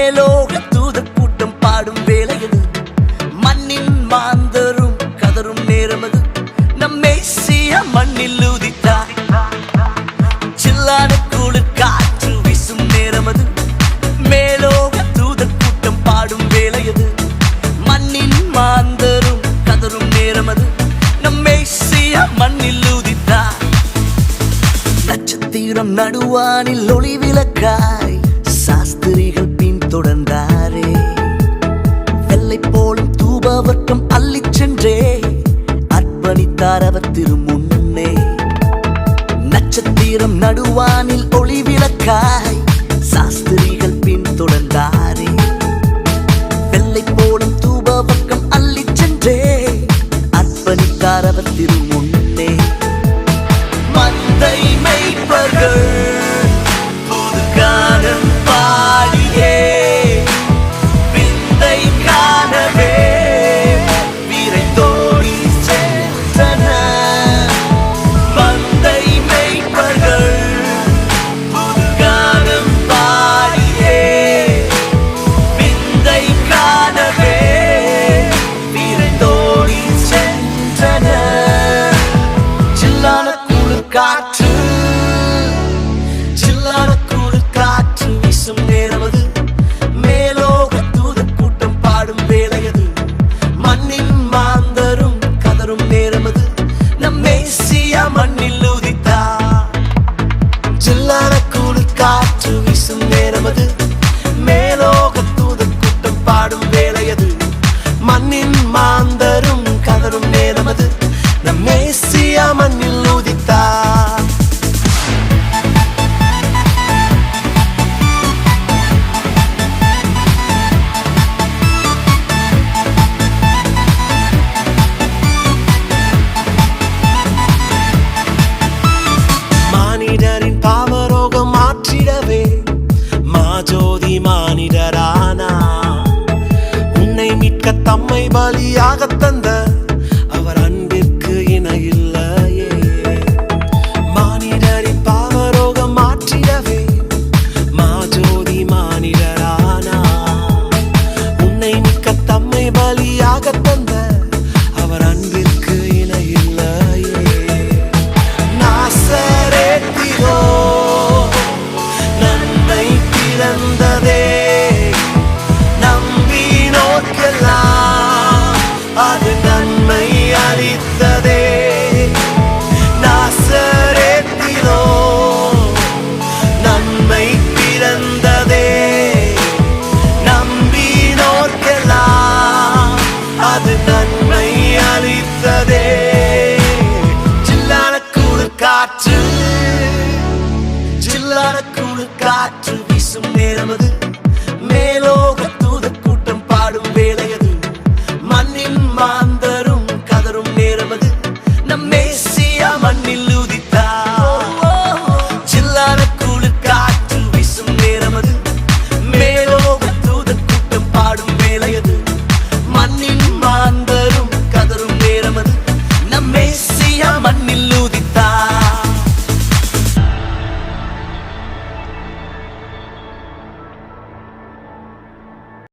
மேலோக தூதர் கூட்டம் பாடும் வேளையது, மண்ணின் மாந்தரும் கதரும் நேரமது, நம் மேசியா மண்ணில் உதித்தார். சில்லான குளிர் காற்று வீசும் நேரமது, மேலோக தூதர் கூட்டம் பாடும் வேளையது, மண்ணின் மாந்தரும் கதரும் நேரமது, நம் மேசியா மண்ணில் உதித்தார். நட்சத்திரம் நடுவானில் ஒளி விளக்காய் சாஸ்திரிகள் பின் தொடர்ந்தாரே, வெள்ளை போலும் தூபவர்க்கம் அள்ளிச் சென்றே அர்ப்பணித்தார் அவர் திருமுன்னே. நட்சத்திரம் நடுவானில் ஒளி விளக்காய் சாஸ்திரிகள் பின் தொடர்ந்தாரே, வெள்ளை போலும் தூபவர்க்கம் அள்ளிச் சென்றே அர்ப்பணித்தார் அவர் திருமுன்னே. மந்தை மேய்ப்பர்கள் புது கானம் பாடியே விந்தை காணவே விரைந்தோடி சென்றனர். மந்தை மேய்ப்பர்கள் புது கானம் பாடியே விந்தை காணவே விரைந்தோடி சென்றனர். சில்லான காற்று சில்லான குளிர் காற்று வீசும் நேரமது, மேலோக தூதர் கூட்டம் பாடும் வேளையது, மண்ணின் மாந்தரும் கதரும் நேரமது, நம் மேசியா மண்ணில் உதித்தார். சில்லான குளிர் காற்று வீசும் நேரமது, மேலோக தூதர் கூட்டம் பாடும் வேளையது, மண்ணின் மாந்தரும் கதரும் நேரமது, நம் மேசியா மண்ணில் உதித்தார். மானிடரின் பாவரோகம் மாற்றிடவே மாஜோதி மானிடரானா, உன்னை மீட்க தம்மை பலியாக தந்த அவர் அன்பிற்கு இணையில்லையே. மானிடரின் பாவரோகம் மாற்றிடவே மாஜோதி மானிடரானா, உன்னை மீட்க தம்மை பலியாக தந்த அவர் அன்பிற்கு இணையில்லையே. நாசரேத்திலோ நன்மை பிறந்ததே, நம்பினோர்க்கெல்லாம் அது நன்மை அளித்ததே. நாசரேத்திலோ நன்மை பிறந்ததே, நம்பினோர்க்கெல்லாம் அது நன்மை அளித்ததே. சில்லான குளிர் காற்று சில்லான குளிர் காற்று வீசும் நேரமது,